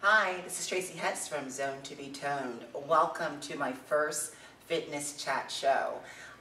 Hi, this is Tracy Hess from Zone to be Toned. Welcome to my first fitness chat show.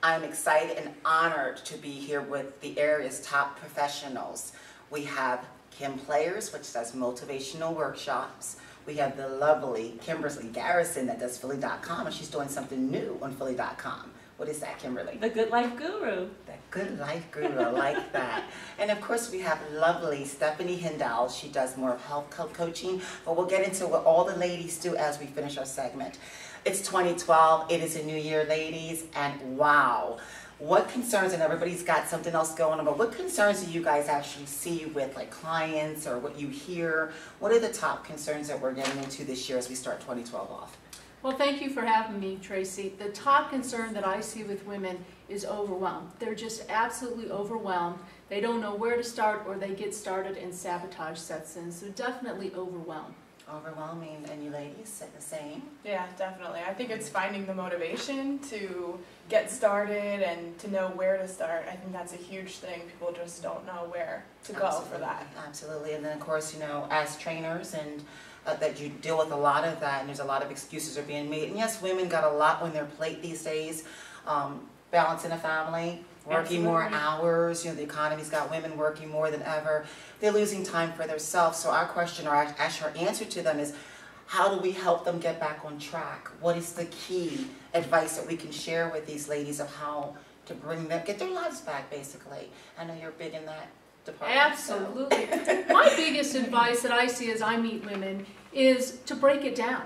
I'm excited and honored to be here with the area's top professionals. We have Kim Players, which does motivational workshops. We have the lovely Kimberly Garrison that does Philly.com, and she's doing something new on Philly.com. What is that, Kimberly? The Good Life Guru. The Good Life Guru, I like that. And of course we have lovely Stephanie Hindal. She does more of health coaching, but we'll get into what all the ladies do as we finish our segment. It's 2012, it is a new year, ladies, and wow. What concerns, and everybody's got something else going on, but what concerns do you guys actually see with like clients or what you hear? What are the top concerns that we're getting into this year as we start 2012 off? Well, thank you for having me, Tracy. The top concern that I see with women is overwhelmed. They're just absolutely overwhelmed. They don't know where to start, or they get started and sabotage sets in. So definitely overwhelmed. Overwhelming, and you ladies said the same? Yeah, definitely. I think it's finding the motivation to get started and to know where to start. I think that's a huge thing. People just don't know where to go for that. Absolutely. And then, of course, you know, as trainers and that you deal with a lot of that, and there's a lot of excuses are being made. And yes, women got a lot on their plate these days, balancing a family, working more hours. You know, the economy's got women working more than ever. They're losing time for themselves. So our question, or actually our answer to them is, how do we help them get back on track? What is the key advice that we can share with these ladies of how to bring them, get their lives back, basically? I know you're big in that department. Absolutely. My biggest advice that I see as I meet women is to break it down.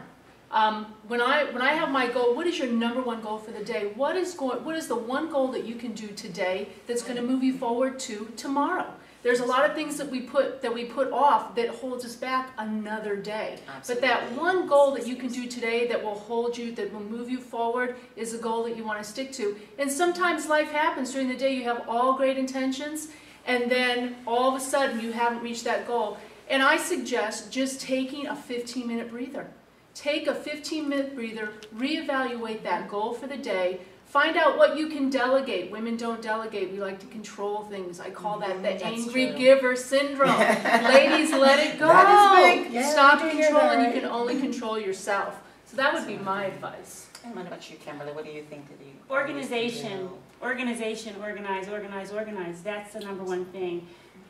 When I have my goal, what is your number one goal for the day? What is the one goal that you can do today that's going to move you forward to tomorrow? There's a lot of things that we put off that holds us back another day. Absolutely. But that one goal that you can do today that will hold you, that will move you forward, is a goal that you want to stick to. And sometimes life happens during the day. You have all great intentions, and then all of a sudden you haven't reached that goal. And I suggest just taking a 15-minute breather. Take a 15-minute breather, reevaluate that goal for the day, find out what you can delegate. Women don't delegate. We like to control things. I call that the angry giver syndrome. Ladies, let it go. Yeah, stop controlling. You can only control yourself. So that would be my advice. And what about you, Kimberly? What do you think that you... Organization. Organization, organize, organize, organize. That's the number one thing.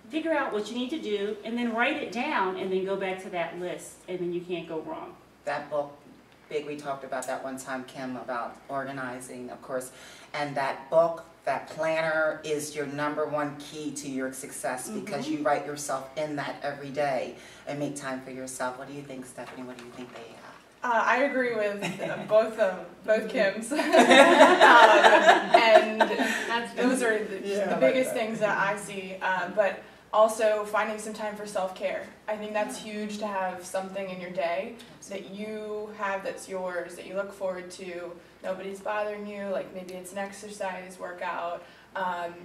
Figure out what you need to do, and then write it down, and then go back to that list, and then you can't go wrong. That book, Big, we talked about that one time, Kim, about organizing, of course. And that book, that planner, is your number one key to your success, because you write yourself in that every day and make time for yourself. What do you think, Stephanie? What do you think they have? I agree with both Kims. And those are the biggest things that I see. But also finding some time for self-care. I think that's huge, to have something in your day that you have that's yours, that you look forward to. Nobody's bothering you. Like maybe it's an exercise workout.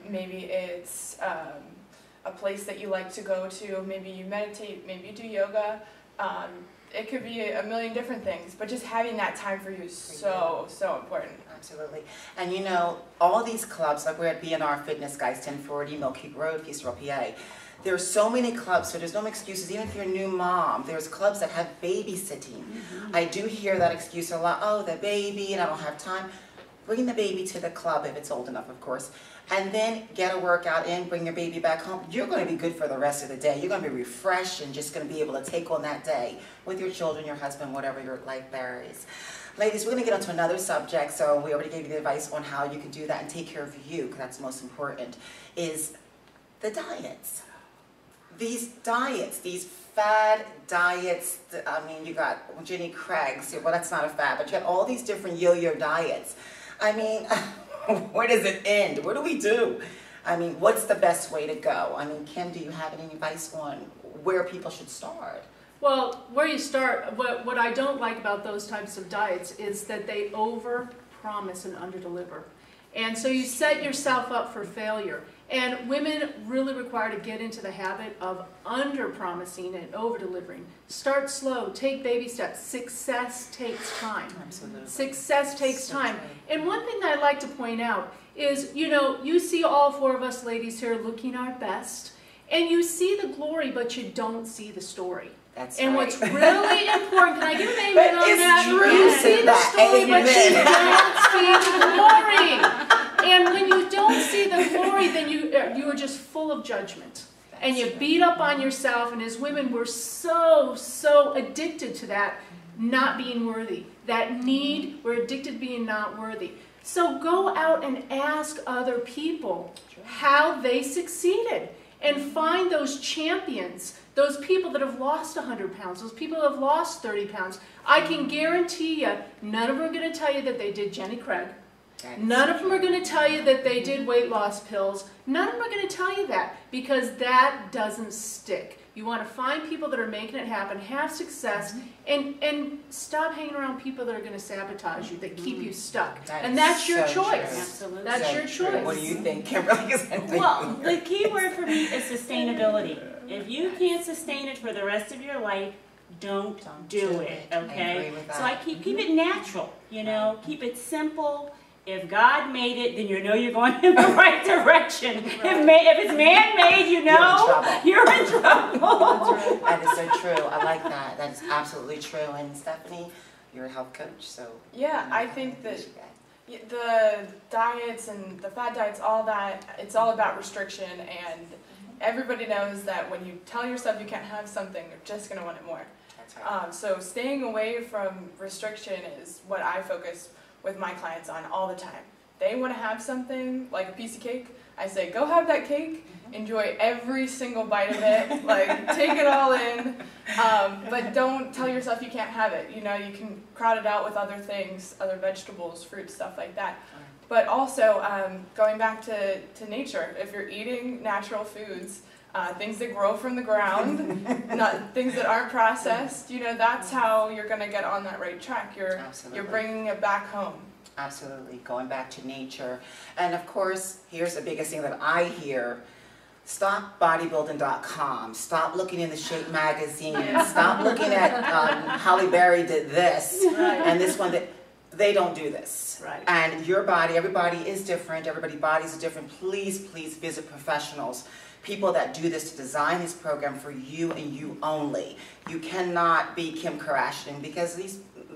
Maybe it's a place that you like to go to. Maybe you meditate. Maybe you do yoga. It could be a million different things, but just having that time for you is so important. Absolutely. And you know, all these clubs, like we're at BNR Fitness, guys, 1040 Mill Creek Road, Peace Road, PA. There are so many clubs, so there's no excuses. Even if you're a new mom, there's clubs that have babysitting. I do hear that excuse a lot. Oh, the baby, and I don't have time. Bring the baby to the club if it's old enough, of course. And then get a workout in, bring your baby back home. You're going to be good for the rest of the day. You're going to be refreshed and just going to be able to take on that day with your children, your husband, whatever your life there is. Ladies, we're going to get onto another subject, so we already gave you the advice on how you can do that and take care of you, because that's most important, is the diets. These diets, these fad diets, I mean, you got Jenny Craig's, well, that's not a fad, but you have all these different yo-yo diets. I mean, where does it end? What do we do? I mean, what's the best way to go? I mean, Kim, do you have any advice on where people should start? Well, where you start, what I don't like about those types of diets is that they over-promise and under-deliver. And so you set yourself up for failure. And women really require to get into the habit of under-promising and over-delivering. Start slow, take baby steps. Success takes time. Absolutely. Success takes time. And one thing that I'd like to point out is, you know, you see all four of us ladies here looking our best, and you see the glory, but you don't see the story. That's And right. what's really important, can I give an amen on It's that? true. You see the That story, but you amen. don't see the glory. And when you don't see the glory, then you are just full of judgment. And you beat up on yourself, and as women, we're so addicted to that, not being worthy. That need, we're addicted to being not worthy. So go out and ask other people how they succeeded. And find those champions, those people that have lost 100 pounds, those people that have lost 30 pounds. I can guarantee you, none of them are going to tell you that they did Jenny Craig. None of them are going to tell you that they did weight loss pills. None of them are going to tell you that, because that doesn't stick. You want to find people that are making it happen, have success, and stop hanging around people that are going to sabotage you, that keep you stuck. And that's your choice. Absolutely. That's your choice. What do you think, Kimberly? Well, the key word for me is sustainability. If you can't sustain it for the rest of your life, don't do it, okay? I agree with that. So I keep it natural, you know, keep it simple. If God made it, then you know you're going in the right direction. If it's man-made, you know you're in trouble. That is so true. I like that. That is absolutely true. And Stephanie, you're a health coach, so. Yeah, I think that the diets and the fad diets, all that, it's all about restriction, and everybody knows that when you tell yourself you can't have something, you're just going to want it more. That's right. So staying away from restriction is what I focus with my clients on all the time. They want to have something, like a piece of cake, I say, go have that cake, enjoy every single bite of it, like take it all in, but don't tell yourself you can't have it. You know, you can crowd it out with other things, other vegetables, fruits, stuff like that. But also, going back to nature, if you're eating natural foods, things that grow from the ground, not things that aren't processed, you know, that's how you're going to get on that right track. You're bringing it back home. Absolutely, going back to nature. And of course, here's the biggest thing that I hear. Stop bodybuilding.com. Stop looking in the Shape magazine. Stop looking at Halle Berry did this and this one. They don't do this. Right. And your body, everybody is different. Everybody's bodies are different. Please, please visit professionals. People that do this to design this program for you and you only. You cannot be Kim Kardashian, because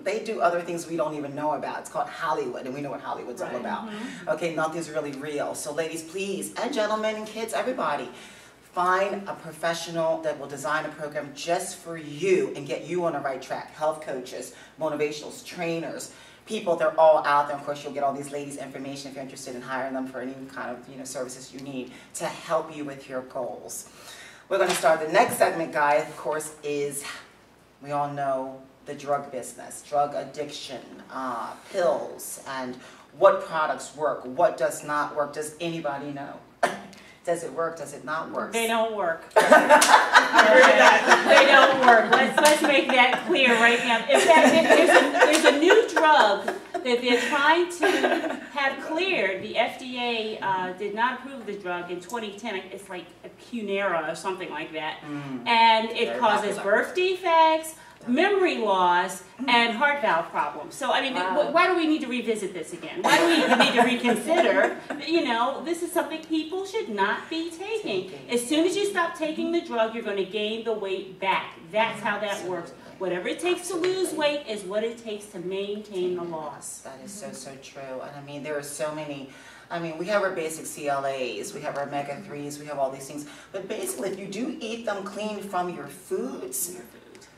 they do other things we don't even know about. It's called Hollywood, and we know what Hollywood's all about. Okay, nothing's really real. So ladies, please, and gentlemen and kids, everybody, find a professional that will design a program just for you and get you on the right track. Health coaches, motivationals, trainers, people, they're all out there. Of course, you'll get all these ladies' information if you're interested in hiring them for any kind of services you need to help you with your goals. We're going to start the next segment, guys, of course, is, we all know, the drug business, drug addiction, pills, and what products work, what does not work. Does anybody know? Does it work? Does it not work? They don't work. They don't work. Let's make that clear right now. In fact, there's a new drug that they're trying to have cleared. The FDA did not approve the drug in 2010. It's like a Cunera or something like that. And it causes birth defects, memory loss, and heart valve problems. So, I mean, why do we need to revisit this again? Why do we need to reconsider? You know, this is something people should not be taking. As soon as you stop taking the drug, you're going to gain the weight back. That's how that works. Whatever it takes to lose weight is what it takes to maintain the loss. That is so, so true. And I mean, there are so many. I mean, we have our basic CLAs, we have our omega-3s, we have all these things. But basically, if you do eat them clean from your foods,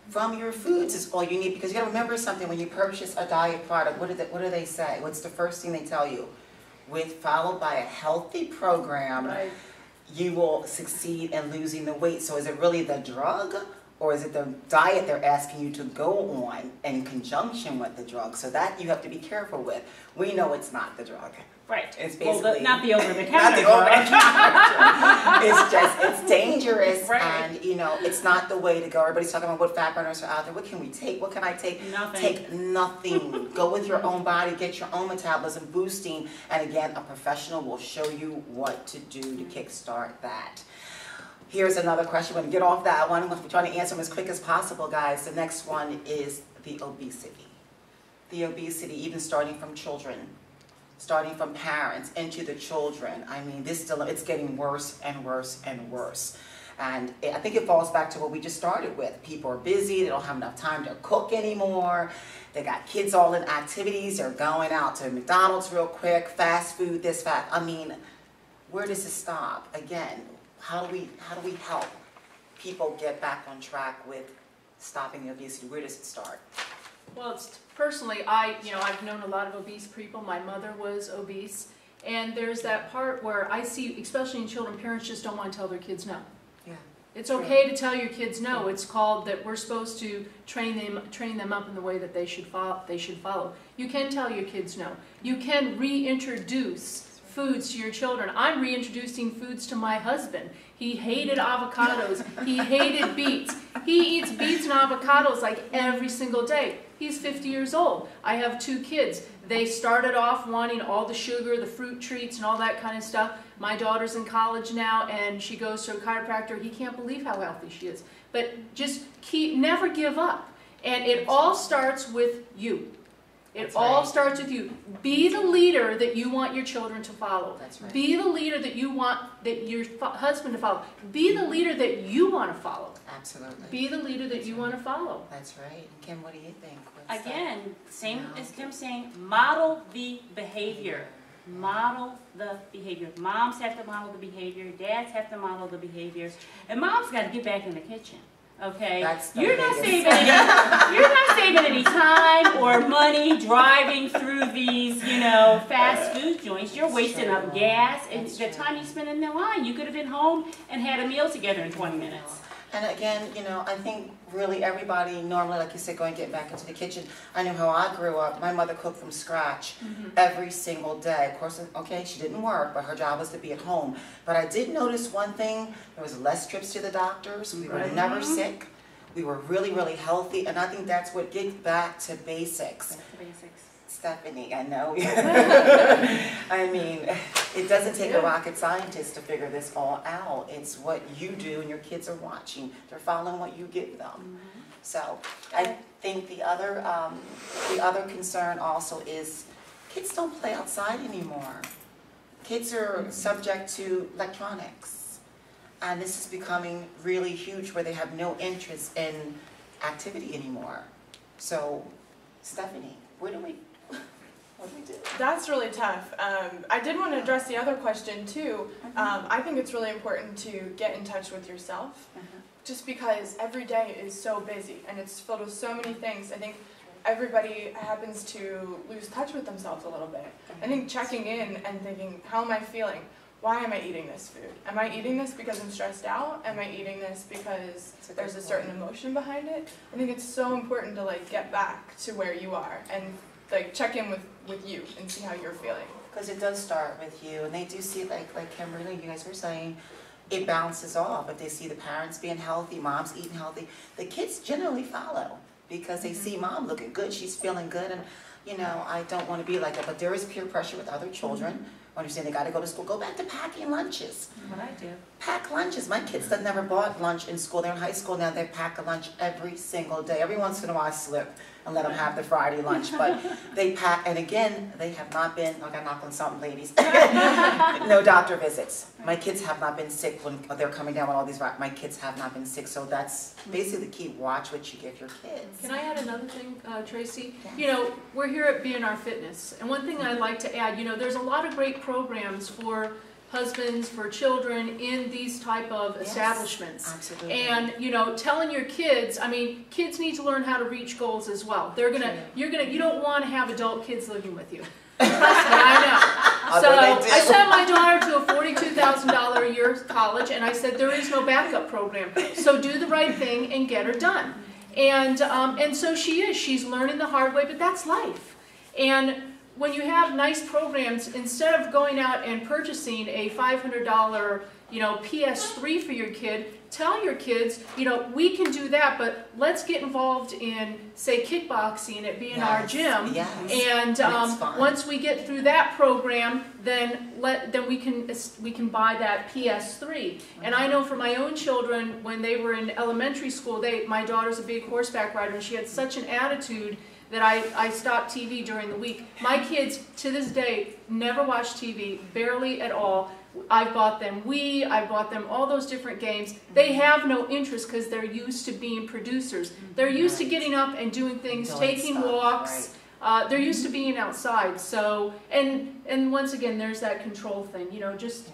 is all you need, because you got to remember something. When you purchase a diet product, what do they say? What's the first thing they tell you? Followed by a healthy program, you will succeed in losing the weight. So is it really the drug, or is it the diet they're asking you to go on in conjunction with the drug? So that you have to be careful with. We know it's not the drug. Right. It's basically not the over-the-counter. Not the over-the-counter. It's dangerous, and it's not the way to go. Everybody's talking about what fat burners are out there. What can we take? What can I take? Nothing. Take nothing. Go with your own body. Get your own metabolism boosting. And again, a professional will show you what to do to kickstart that. Here's another question. We're going to get off that one. We're trying to answer them as quick as possible, guys. The next one is the obesity. The obesity, even starting from children. Starting from parents into the children. I mean, it's getting worse and worse and worse. And I think it falls back to what we just started with. People are busy, they don't have enough time to cook anymore. They got kids all in activities, they're going out to McDonald's real quick, fast food, this, fast. I mean, where does it stop? Again, how do we help people get back on track with stopping the obesity? Where does it start? Well, it's, personally, I've known a lot of obese people. My mother was obese. And there's that part where I see, especially in children, parents just don't want to tell their kids no. Yeah. It's okay to tell your kids no. It's called that we're supposed to train them up in the way that they should follow. You can tell your kids no. You can reintroduce foods to your children. I'm reintroducing foods to my husband. He hated avocados. He hated beets. He eats beets and avocados like every single day. He's 50 years old. I have 2 kids. They started off wanting all the sugar, the fruit treats, and all that kind of stuff. My daughter's in college now, and she goes to a chiropractor. He can't believe how healthy she is. But just never give up. And it all starts with you. It all starts with you. Be the leader that you want your children to follow. That's right. Be the leader that you want your husband to follow. Be the leader that you want to follow. Absolutely. Be the leader that you want to follow. That's right. Kim, what do you think? Again, same as Kim saying, model the behavior. Model the behavior. Moms have to model the behavior. Dads have to model the behavior. And moms got to get back in the kitchen. Okay, you're not saving any time or money driving through these, fast food joints. You're wasting up gas, and the time you spend in the line, you could have been home and had a meal together in 20 minutes. And again, I think really everybody normally, like you said, going getting back into the kitchen. I know how I grew up. My mother cooked from scratch every single day. Of course, okay, she didn't work, but her job was to be at home. But I did notice one thing: there was less trips to the doctors. We were never sick. We were really, really healthy, and I think that's what gets back to basics. That's the basics. Stephanie, I know. I mean, it doesn't take a rocket scientist to figure this all out. It's what you do, and your kids are watching. They're following what you give them. So I think the other concern also is kids don't play outside anymore. Kids are subject to electronics, and this is becoming really huge where they have no interest in activity anymore. So, Stephanie, what do we do? That's really tough. I did want to address the other question too. I think it's really important to get in touch with yourself, just because every day is so busy and it's filled with so many things. I think everybody happens to lose touch with themselves a little bit. I think checking in and thinking, how am I feeling? Why am I eating this food? Am I eating this because I'm stressed out? Am I eating this because there's a certain emotion behind it? I think it's so important to get back to where you are and check in with you and see how you're feeling. Because it does start with you, and they do see, like Kimberly, you guys were saying, it bounces off. If they see the parents being healthy, mom's eating healthy, the kids generally follow because they see mom looking good, she's feeling good, and I don't want to be like that. But there is peer pressure with other children. Understand they got to go to school. Go back to packing lunches. What I do. Pack lunches. My kids that never bought lunch in school. They're in high school now. They pack a lunch every single day. Every once in a while I slip and let them have the Friday lunch. But they pack, and again, they have not been, I got to knock on something, ladies. No doctor visits. My kids have not been sick when they're coming down with all these, my kids have not been sick. So that's basically the key. Watch what you give your kids. Can I add another thing, Tracy? Yes. We're here at BNR Fitness, and one thing I'd like to add, there's a lot of great programs for husbands, for children in these type of establishments. Absolutely. And telling your kids, kids need to learn how to reach goals as well. You don't want to have adult kids living with you. Trust me, I know. So I sent my daughter to a $42,000 a year college, and I said there is no backup program. So do the right thing and get her done. And so she is. She's learning the hard way, but that's life. And when you have nice programs, instead of going out and purchasing a $500 PS3 for your kid, tell your kids, we can do that, but let's get involved in, say, kickboxing at BNR Gym. Yes. And once we get through that program, then we can buy that PS3. And I know for my own children, when they were in elementary school, my daughter's a big horseback rider, and she had such an attitude that I stopped TV during the week. My kids, to this day, never watch TV, barely at all. I've bought them Wii, I've bought them all those different games. They have no interest because they're used to being producers. They're used to getting up and doing things, taking walks. They're used to being outside. So, and once again, there's that control thing. You know, just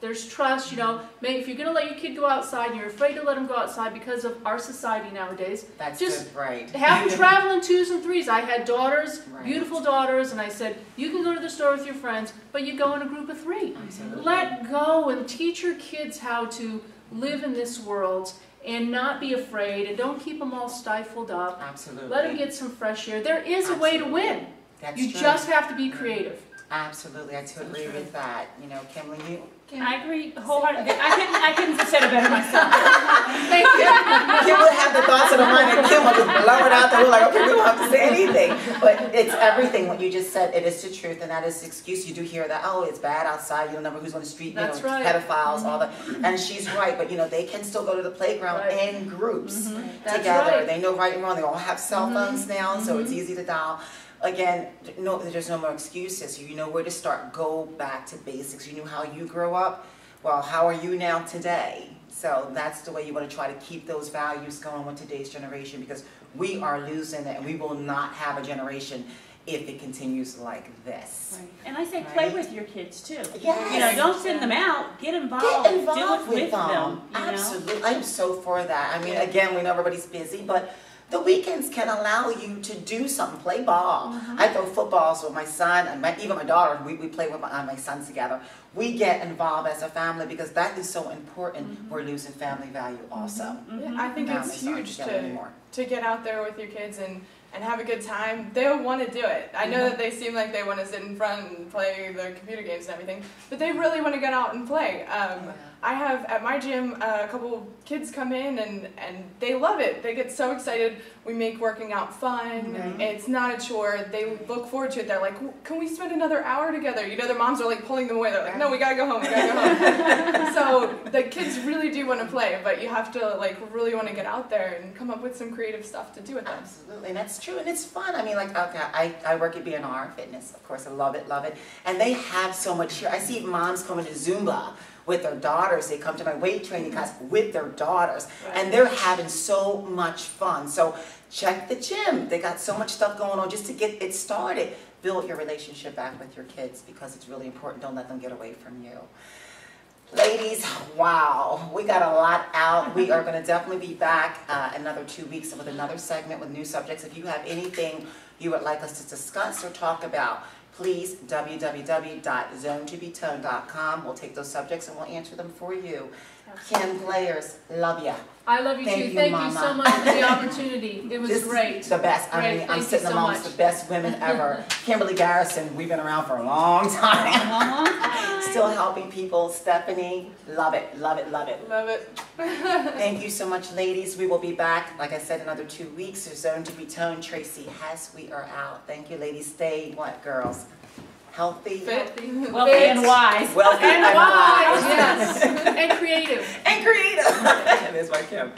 there's trust. You know, maybe if you're going to let your kid go outside and you're afraid to let them go outside because of our society nowadays, That's just good, right. have them travel in 2s and 3s. I had daughters, beautiful daughters, and I said, you can go to the store with your friends, but you go in a group of 3. Absolutely. Let go and teach your kids how to live in this world and not be afraid, and don't keep them all stifled up. Absolutely. Let them get some fresh air. There is a way to win. That's You true. just have to be creative. Absolutely, I totally agree with that. You know, Kimberly, you? I agree wholeheartedly. I couldn't have said it better myself. Thank you. Kim would have the thoughts of the mind, and Kim would just blow it out there. We're like, okay, we don't have to say anything. But it's everything, what you just said, it is the truth, and that is the excuse. You do hear that, oh, it's bad outside, you don't know who's on the street, That's you know, right. pedophiles, all that. And she's right, but you know, they can still go to the playground in groups That's together. right. They know right and wrong. They all have cell phones now, so it's easy to dial. Again, no, there's no more excuses. You know where to start. Go back to basics. You knew how you grew up. Well, how are you now today? So that's the way you want to try to keep those values going with today's generation, because we are losing it, and we will not have a generation if it continues like this. Right. And I say play with your kids too. Yes. You know, don't send them out. Get involved. Get involved Do it with them. You know? Absolutely. I'm so for that. I mean, again, we know everybody's busy, but the weekends can allow you to do something. Play ball. I throw footballs with my son, and even my daughter. We play with my sons together. We get involved as a family because that is so important. We're losing family value also. Yeah, I think it's Families aren't huge together anymore. to get out there with your kids and have a good time. They'll want to do it. I know that they seem like they want to sit in front and play their computer games and everything, but they really want to get out and play. I have at my gym a couple kids come in and they love it. They get so excited. We make working out fun. It's not a chore. They look forward to it. They're like, can we spend another hour together? You know, their moms are like pulling them away. They're like, no, we gotta go home. We gotta go home. So the kids really do want to play, but you have to like really want to get out there and come up with some creative stuff to do with them. Absolutely, and that's true, and it's fun. I mean, like, okay, I work at BNR Fitness, of course, I love it, and they have so much here. I see moms coming to Zumba with their daughters. They come to my weight training class with their daughters, and they're having so much fun. So check the gym. They got so much stuff going on just to get it started. Build your relationship back with your kids because it's really important. Don't let them get away from you. Ladies, wow, we got a lot out. We are going to definitely be back another 2 weeks with another segment with new subjects. If you have anything you would like us to discuss or talk about, please www.zonetobetoned.com. We'll take those subjects and we'll answer them for you. Kim Players, love ya. I love you too. Thank you so much for the opportunity. It was great. The best. I mean, I'm sitting amongst the best women ever. Kimberly Garrison, we've been around for a long time. Still helping people. Stephanie, love it, love it, love it. Love it. Thank you so much, ladies. We will be back, like I said, another 2 weeks. There's Zone to be Toned. Tracy Hess, we are out. Thank you, ladies. Stay what, girls? Healthy? Wealthy and wise. Wealthy and wise. Yes. And creative. And creative. And there's my Kim.